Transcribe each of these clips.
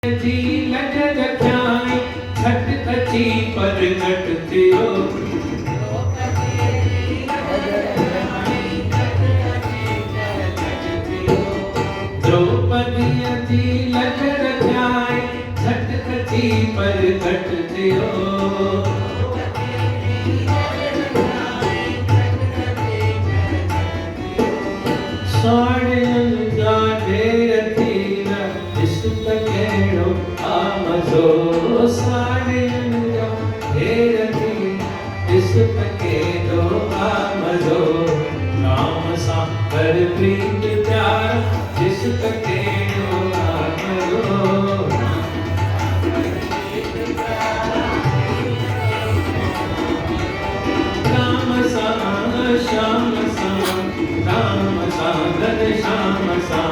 जी लग रख्याई छठ कची पर घटतियो द्रौपदी जी लग रख्याई छठ कची पर घटतियो साड़ियन जा ढेर थी इस तकेड़ो आमज़ो साड़ियन जा ढेर थी इस तकेड़ो आमज़ो नाम सा कर प्रीत प्यार जिस तकेड़ो आमज़ो राम सा श्याम सा राम सा श्याम सा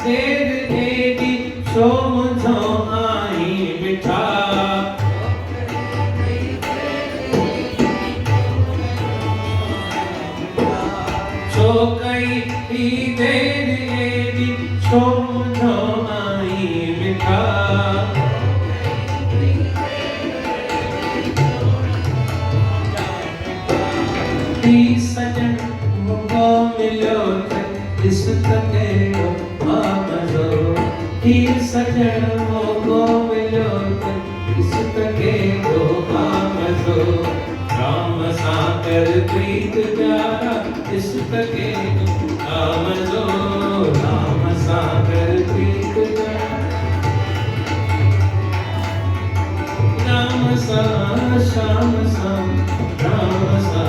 देर देरी सो मुझो आई बिठा सो कई देर देरी सो मुझो आई बिठा सजन मुझको मिलो इस तकेड़ो आमज़ो सजन मुझको मिलो इस तकेड़ो आमज़ो राम सा कर प्रीत प्यारा इस तकेड़ो आमज़ो राम सा कर प्रीत प्यारा राम सा श्याम सा राम सा